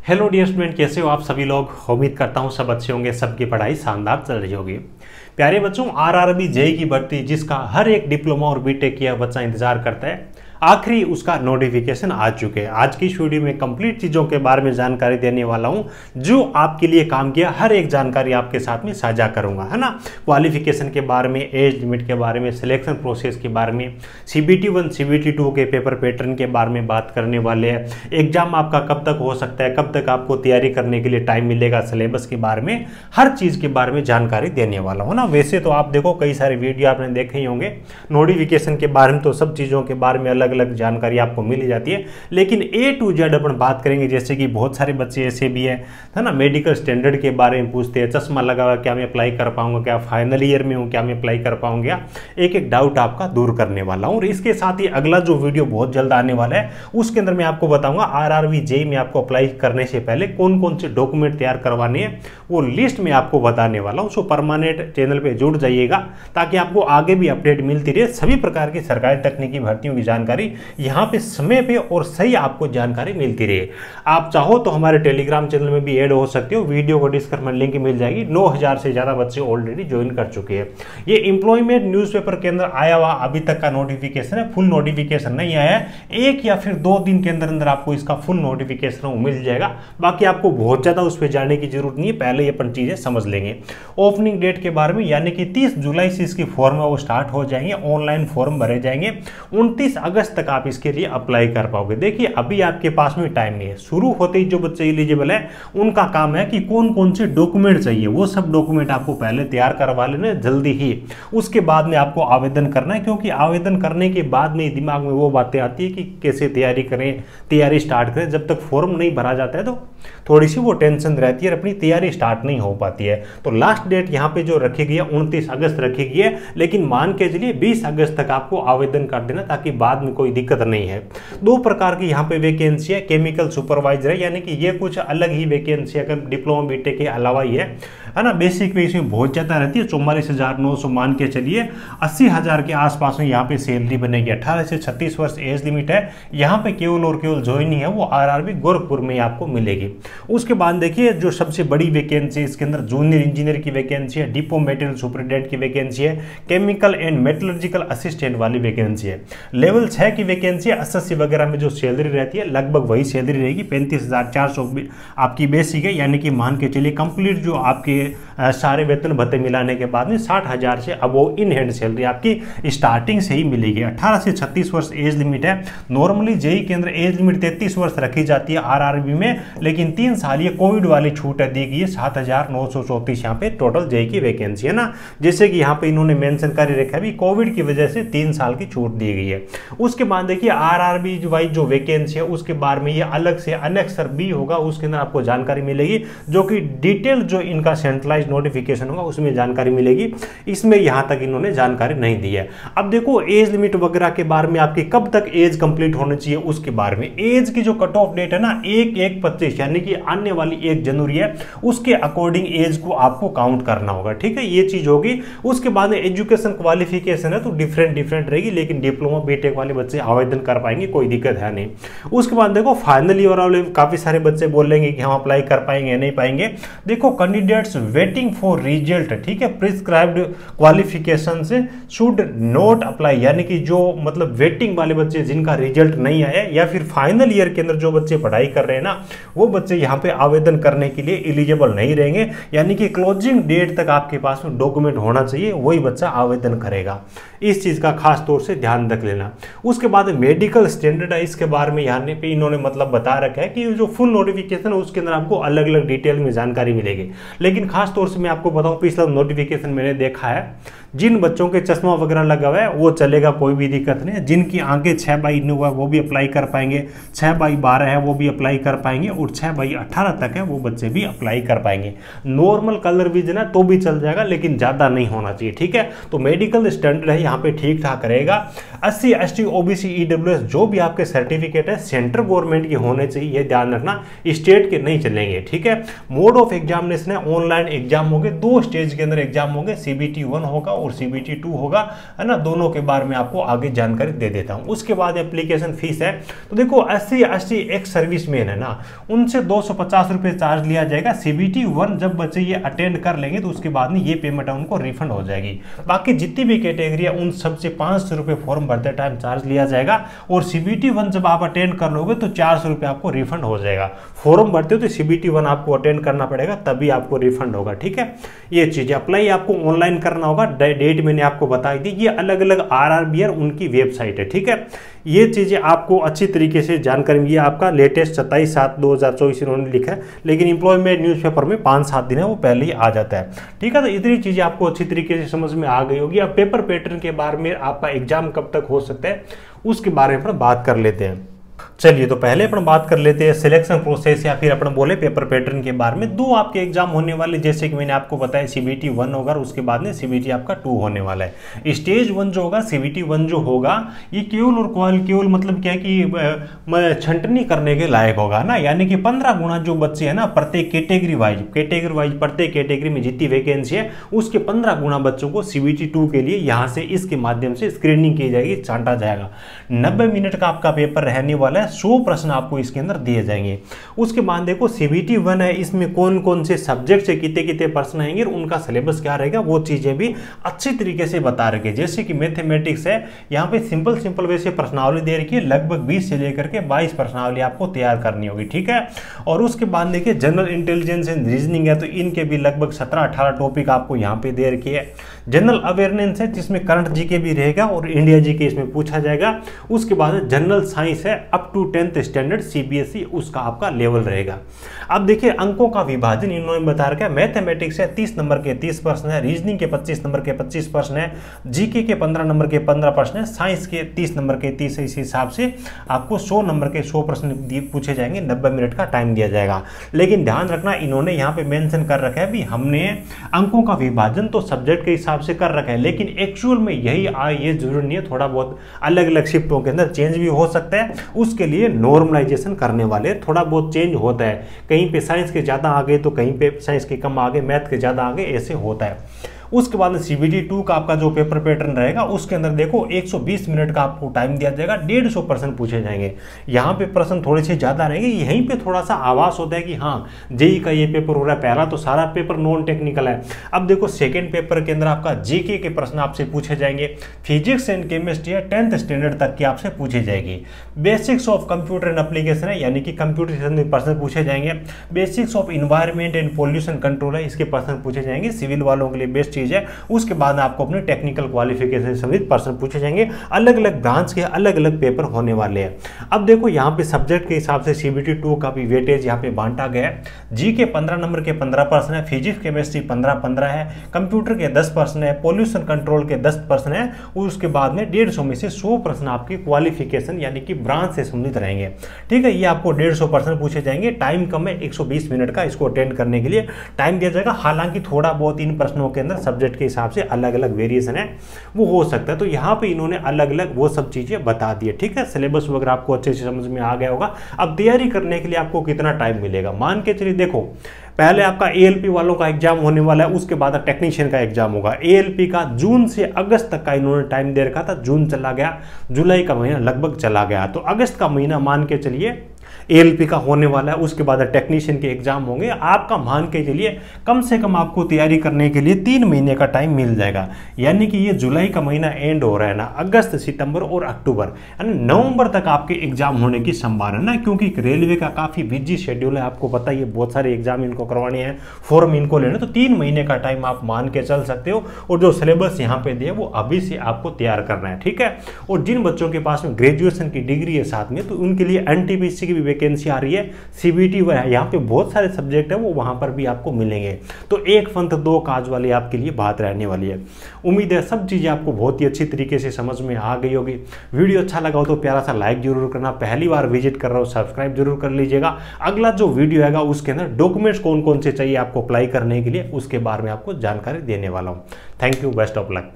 Hello dear student, कैसे हो आप सभी लोग। उम्मीद करता हूँ सब अच्छे होंगे, सबकी पढ़ाई शानदार चल रही होगी। प्यारे बच्चों, आरआरबी जेईई की भर्ती जिसका हर एक डिप्लोमा और बीटेक किया बच्चा इंतजार करता है, आखिरी उसका नोटिफिकेशन आ चुके हैं। आज की इस वीडियो में कंप्लीट चीज़ों के बारे में जानकारी देने वाला हूं, जो आपके लिए काम किया हर एक जानकारी आपके साथ में साझा करूंगा, है ना। क्वालिफिकेशन के बारे में, एज लिमिट के बारे में, सिलेक्शन प्रोसेस के बारे में, CBT 1 CBT 2 के पेपर पैटर्न के बारे में बात करने वाले हैं। एग्जाम आपका कब तक हो सकता है, कब तक आपको तैयारी करने के लिए टाइम मिलेगा, सिलेबस के बारे में, हर चीज़ के बारे में जानकारी देने वाला हूँ ना। वैसे तो आप देखो कई सारे वीडियो आपने देखे ही होंगे नोटिफिकेशन के बारे में, तो सब चीज़ों के बारे में अलग अलग जानकारी आपको मिल ही जाती है। लेकिन A to Z अपन बात करेंगे, जैसे कि बहुत सारे बच्चे ऐसे भी है ना, मेडिकल स्टैंडर्ड के बारे में पूछते हैं, चश्मा लगा हुआ क्या मैं अप्लाई कर पाऊंगा, क्या फाइनल ईयर में हूँ क्या मैं अप्लाई कर पाऊंगा। एक एक डाउट आपका दूर करने वाला हूँ। और इसके साथ ही अगला जो वीडियो बहुत जल्द आने वाला है, उसके अंदर मैं आपको बताऊंगा आरआरबी जेईई में आपको अप्लाई करने से पहले कौन कौन से डॉक्यूमेंट तैयार करवाने हैं, वो लिस्ट में आपको बताने वाला हूँ। सो परमानेंट चैनल पे जुड़ जाइएगा ताकि आपको आगे भी अपडेट मिलती रहे। सभी प्रकार की सरकारी तकनीकी भर्तियों की जानकारी यहाँ पे समय पे और सही आपको जानकारी मिलती रहे। आप चाहो तो हमारे टेलीग्राम चैनल में भी ऐड हो सकते हो, वीडियो को डिस्क्रिप्शन में लिंक मिल जाएगी। 9000 से ज्यादा बच्चे ऑलरेडी ज्वाइन कर चुके हैं। ये एम्प्लॉयमेंट न्यूज़पेपर के अंदर आया हुआ अभी तक का नोटिफिकेशन है, फुल नोटिफिकेशन नहीं आया है। 1 या फिर 2 दिन के अंदर अंदर आपको इसका फुल नोटिफिकेशन मिल जाएगा। बाकी आपको बहुत ज्यादा उस पर जाने की जरूरत नहीं है, पहले ही अपन चीजें समझ लेंगे। ओपनिंग डेट के बारे में, यानी कि 30 जुलाई से इसकी फॉर्म है वो स्टार्ट हो जाएंगे, ऑनलाइन फॉर्म भरे जाएंगे। 29 अगस्त तक आप इसके लिए अप्लाई कर पाओगे। देखिए अभी आपके पास में टाइम नहीं है, शुरू होते ही जो बच्चे एलिजिबल है उनका काम है कि कौन कौन से डॉक्यूमेंट चाहिए, वो सब डॉक्यूमेंट आपको पहले तैयार करवा लेने जल्दी ही। उसके बाद में आपको आवेदन करना है, क्योंकि आवेदन करने के बाद में दिमाग में वो बातें आती है कि कैसे तैयारी करें, तैयारी स्टार्ट करें। जब तक फॉर्म नहीं भरा जाता है तो थोड़ी सी वो टेंशन रहती है और अपनी तैयारी स्टार्ट नहीं हो पाती है। तो लास्ट डेट यहाँ पे जो रखी गई है 29 अगस्त रखी गई है, लेकिन मान के चलिए 20 अगस्त तक आपको आवेदन कर देना ताकि बाद में कोई दिक्कत नहीं है। 2 प्रकार की यहाँ पे वैकेंसी है। केमिकल सुपरवाइजर है, यानी कि ये कुछ अलग ही वैकेंसी है, अगर डिप्लोमा बीटेक के अलावा ही है ना। बेसिक पे इसमें बहुत ज़्यादा रहती है, 44,900 मान के चलिए 80,000 के आसपास में यहाँ पे सैलरी बनेगी। 18 से 36 वर्ष एज लिमिट है। यहाँ पे केवल और केवल ज्वाइनिंग है वो आरआरबी गोरखपुर में आपको मिलेगी। उसके बाद देखिए जो सबसे बड़ी वैकेंसी इसके अंदर जूनियर इंजीनियर की वैकेंसी है, डिपो मेटेरियल सुपरिटेंडेंट की वैकेंसी है, केमिकल एंड मेटलर्जिकल असिस्टेंट वाली वैकेंसी है। लेवल 6 की वैकेंसी है। SSC वगैरह में जो सैलरी रहती है लगभग वही सैलरी रहेगी, 35,400 आपकी बेसिक है, यानी कि मान के चलिए कंप्लीट जो आपके सारे वेतन भत्ते मिलाने के बाद में 60,000 से अब वो इन हैंड सैलरी आपकी स्टार्टिंग से ही मिलेगी। 18 से 36 वर्ष एज लिमिट है। नॉर्मली जेईई के अंदर एज लिमिट 33 वर्ष रखी जाती है आरआरबी में, लेकिन 3 साल ये कोविड वाली छूट दी गई है। 7,934 यहाँ पे टोटल जेईई की वैकेंसी है ना। जैसे कि यहाँ पे इन्होंने मेंशन कर रखा है, कोविड की वजह से 3 साल की छूट दी गई है। उसके बाद देखिए आरआरबी वाइज जो वैकेंसी है उसके बारे में ये अलग से अनेक्सर बी होगा, उसके अंदर आपको जानकारी मिलेगी, जो कि डिटेल जो इनका सेंट्रलाइज नोटिफिकेशन होगा उसमें जानकारी मिलेगी। इसमें यहां तक इन्होंने जानकारी नहीं दी है। अब देखो एज लिमिट वगैरह के बारे में, आपकी कब तक एज कंप्लीट होनी चाहिए उसके बारे में। एज की जो कट ऑफ डेट है ना 1/1/25 यानी कि आने वाली 1 जनवरी है, उसके अकॉर्डिंग एज को आपको काउंट करना होगा, ठीक है, ये चीज होगी। उसके बाद एजुकेशन क्वालिफिकेशन है तो डिफरेंट रहेगी, लेकिन डिप्लोमा बीटेक वाले बच्चे आवेदन कर पाएंगे, कोई दिक्कत है नहीं। उसके बाद देखो फाइनल ईयर वाले काफी सारे बच्चे बोलेंगे कि हम अप्लाई कर पाएंगे नहीं पाएंगे। देखो कैंडिडेट्स वेटिंग फॉर रिजल्ट, ठीक है, प्रिस्क्राइब्ड क्वालिफिकेशन से शुड नॉट अप्लाई, यानी कि जो मतलब वेटिंग वाले बच्चे जिनका रिजल्ट नहीं आया या फिर फाइनल ईयर के अंदर जो बच्चे पढ़ाई कर रहे हैं ना, वो बच्चे यहाँ पे आवेदन करने के लिए एलिजिबल नहीं रहेंगे। यानी कि क्लोजिंग डेट तक आपके पास में डॉक्यूमेंट होना चाहिए, वही बच्चा आवेदन करेगा। इस चीज का खास तौर से ध्यान रख लेना। उसके बाद मेडिकल स्टैंडर्ड है, इसके बारे में यहाँ पे इन्होंने मतलब बता रखा है कि जो फुल नोटिफिकेशन है उसके अंदर आपको अलग अलग डिटेल में जानकारी मिलेगी। लेकिन खास तौर से मैं आपको बताऊं, पिछला नोटिफिकेशन मैंने देखा है, जिन बच्चों के चश्मा वगैरह लगा हुआ है वो चलेगा, कोई भी दिक्कत नहीं है। जिनकी आंखें 6/9 हुआ वो भी अप्लाई कर पाएंगे, 6/12 है वो भी अप्लाई कर पाएंगे, और 6/18 तक है वो बच्चे भी अप्लाई कर पाएंगे। नॉर्मल कलर विजन है तो भी चल जाएगा, लेकिन ज्यादा नहीं होना चाहिए, ठीक है। तो मेडिकल स्टैंडर्ड है, यहाँ पे ठीक ठाक रहेगा। SC ST OBC EWS जो भी आपके सर्टिफिकेट है सेंट्रल गवर्नमेंट के होने चाहिए, ये ध्यान रखना, स्टेट के नहीं चलेंगे, ठीक है। मोड ऑफ एग्जामिनेशन है ऑनलाइन एग्जाम होंगे, 2 स्टेज के अंदर एग्जाम होंगे, CBT 1 होगा और CBT 2 होगा, है ना। दोनों के बारे में आपको आगे जानकारी दे देता हूं। उसके बाद एप्लीकेशन फीस है, तो देखो SC ST एक्स सर्विसमैन है ना, उनसे 250 रुपये चार्ज लिया जाएगा। CBT 1 जब बच्चे ये अटेंड कर लेंगे तो उसके बाद में ये पेमेंट है उनको रिफंड हो जाएगी। बाकी जितनी भी कैटेगरी है उन सबसे 500 रुपये फॉर्म भरते टाइम चार्ज लिया जाएगा, और CBT 1 जब आप अटेंड कर लोगे तो 400 रुपये आपको रिफंड हो जाएगा। फॉर्म भरते हो तो CBT 1 आपको अटेंड करना पड़ेगा, तभी आपको रिफंड होगा, ठीक है। ये चीज़ अप्लाई आपको ऑनलाइन करना होगा, डेट मैंने आपको बताई दी। ये अलग अलग RRB उनकी वेबसाइट है, ठीक है। ये चीज़ें आपको अच्छी तरीके से जानकारी मिली। आपका लेटेस्ट 27/7/2024 इन्होंने लिखा है, लेकिन एम्प्लॉयमेंट न्यूज़पेपर में 5-7 दिन है वो पहले ही आ जाता है, ठीक है। तो इतनी चीज़ें आपको अच्छी तरीके से समझ में आ गई होगी। अब पेपर पैटर्न के बारे में, आपका एग्जाम कब तक हो सकता है उसके बारे में बात कर लेते हैं। चलिए, तो पहले अपन बात कर लेते हैं सिलेक्शन प्रोसेस या फिर अपन बोले पेपर पैटर्न के बारे में। 2 आपके एग्जाम होने वाले, जैसे कि मैंने आपको बताया CBT 1 होगा, उसके बाद में CBT आपका 2 होने वाला है। स्टेज 1 जो होगा, CBT 1 जो होगा, ये केवल और केवल मतलब क्या है कि छंटनी करने के लायक होगा ना, यानी कि 15 गुना जो बच्चे हैं ना प्रत्येक कैटेगरी वाइज प्रत्येक कैटेगरी में जितनी वैकेंसी है उसके 15 गुना बच्चों को CBT 2 के लिए यहाँ से इसके माध्यम से स्क्रीनिंग की जाएगी, छांटा जाएगा। 90 मिनट का आपका पेपर रहने वाला है, 100 प्रश्न आपको इसके अंदर दिए जाएंगे। उसके बाद देखो CBT 1 है, इसमें कौन कौन से सब्जेक्ट से कितने प्रश्न आएंगे और उनका सिलेबस क्या रहेगा, वो चीजें भी अच्छी तरीके से बता रखे। जैसे कि मैथमेटिक्स है, यहाँ पे सिंपल वे से प्रश्नावली दे रखी है, लगभग 20 से लेकर के 22 प्रश्नावली आपको तैयार करनी होगी, ठीक है। और उसके बाद देखिए जनरल इंटेलिजेंस एंड रीजनिंग है, तो इनके भी लगभग 17-18 टॉपिक आपको यहाँ पे दे रखी है। जनरल अवेयरनेस है जिसमें करंट जीके भी रहेगा और इंडिया जीके इसमें पूछा जाएगा। उसके बाद जनरल साइंस है, up to 10th standard CBSE उसका आपका लेवल रहेगा। अब देखिए अंकों का विभाजन इन्होंने बता रखा है। मैथमेटिक्स है 30 नंबर के 30 प्रश्न है, रीजनिंग के 25 नंबर के 25 प्रश्न है, जीके के 15 नंबर के 15 प्रश्न है, साइंस के 30 नंबर के 30 है। इस हिसाब से आपको 100 नंबर के 100 प्रश्न पूछे जाएंगे, 90 मिनट का टाइम दिया जाएगा। लेकिन ध्यान रखना इन्होंने यहाँ पे मेंशन कर रखा है भी हमने अंकों का विभाजन तो सब्जेक्ट के हिसाब से कर रखा है, लेकिन एक्चुअल में यही ये जरूरी नहीं है, थोड़ा बहुत अलग अलग शिफ्टों के अंदर चेंज भी हो सकता है। उसके लिए नॉर्मलाइजेशन करने वाले थोड़ा बहुत चेंज होता है, कहीं पे साइंस के ज़्यादा आगे तो कहीं पे साइंस के कम आगे, मैथ के ज़्यादा आगे, ऐसे होता है। उसके बाद CBT 2 का आपका जो पेपर पैटर्न रहेगा उसके अंदर देखो 120 मिनट का आपको टाइम दिया जाएगा, 150 प्रश्न पूछे जाएंगे। यहाँ पे प्रश्न थोड़े से ज़्यादा रहेंगे, यहीं पे थोड़ा सा आभास होता है कि हाँ जेई का ये पेपर हो रहा है। पहला तो सारा पेपर नॉन टेक्निकल है। अब देखो सेकेंड पेपर के अंदर आपका जीके के प्रश्न आपसे पूछे जाएंगे, फिजिक्स एंड केमिस्ट्री है 10th स्टैंडर्ड तक की आपसे पूछी जाएगी। Basics of computer and application है, यानी कि कंप्यूटर से संबंधित प्रश्न पूछे जाएंगे। Basics of environment and pollution control है, इसके प्रश्न पूछे जाएंगे, सिविल वालों के लिए बेस्ट चीज है। उसके बाद आपको अपने टेक्निकल क्वालिफिकेशन से संबंधित प्रश्न पूछे जाएंगे। अलग अलग ब्रांच के अलग अलग पेपर होने वाले हैं। अब देखो यहाँ पे सब्जेक्ट के हिसाब से CBT 2 का भी वेटेज यहाँ पे बांटा गया है। जी के 15 नंबर के 15 प्रश्न है, फिजिक्स केमिस्ट्री 15-15 है, कंप्यूटर के 10 प्रश्न है, पोल्यूशन कंट्रोल के 10 प्रश्न है। उसके बाद में 150 में से 100 प्रश्न आपकी क्वालिफिकेशन यानी कि ब्रांच से संबंधित रहेंगे, ठीक है। ये आपको 150 प्रश्न पूछे जाएंगे। टाइम कम है, 120 मिनट का इसको अटेंड करने के लिए टाइम दिया जाएगा। हालांकि थोड़ा बहुत इन प्रश्नों के अंदर सब्जेक्ट के हिसाब से अलग अलग वेरिएशन है वो हो सकता है, तो यहाँ पे इन्होंने अलग अलग वो सब चीजें बता दी है, ठीक है। सिलेबस वगैरह आपको अच्छे से समझ में आ गया होगा। अब तैयारी करने के लिए आपको कितना टाइम मिलेगा, मान के चलिए देखो पहले आपका ALP वालों का एग्जाम होने वाला है, उसके बाद टेक्नीशियन का एग्जाम होगा। ALP का जून से अगस्त तक का इन्होंने टाइम दे रखा था, जून चला गया, जुलाई का महीना लगभग चला गया, तो अगस्त का महीना मान के चलिए ALP का होने वाला है। उसके बाद टेक्नीशियन के एग्जाम होंगे। आपका मान के चलिए कम से कम आपको तैयारी करने के लिए 3 महीने का टाइम मिल जाएगा, यानी कि ये जुलाई का महीना एंड हो रहा है ना, अगस्त, सितंबर और अक्टूबर यानी नवंबर तक आपके एग्जाम होने की संभावना है, क्योंकि रेलवे का काफी बिजी शेड्यूल है, आपको पता है बहुत सारे एग्जाम इनको करवाने हैं, फॉर्म इनको लेने, तो 3 महीने का टाइम आप मान के चल सकते हो। और जो सिलेबस यहाँ पे दिया वो अभी से आपको तैयार करना है, ठीक है। और जिन बच्चों के पास में ग्रेजुएशन की डिग्री है साथ में, तो उनके लिए NTPC की भी वैकेंसी आ रही है, CBT यहाँ पे बहुत सारे सब्जेक्ट है वो वहां पर भी आपको मिलेंगे। तो एक फंत दो काज वाली आपके लिए बात रहने वाली है। उम्मीद है सब चीजें आपको बहुत ही अच्छी तरीके से समझ में आ गई होगी। वीडियो अच्छा लगा हो तो प्यारा सा लाइक जरूर करना, पहली बार विजिट कर रहा हो सब्सक्राइब जरूर कर लीजिएगा। अगला जो वीडियो आएगा उसके अंदर डॉक्यूमेंट्स कौन कौन से चाहिए आपको अप्लाई करने के लिए उसके बारे में आपको जानकारी देने वाला हूँ। Thank you, best of luck.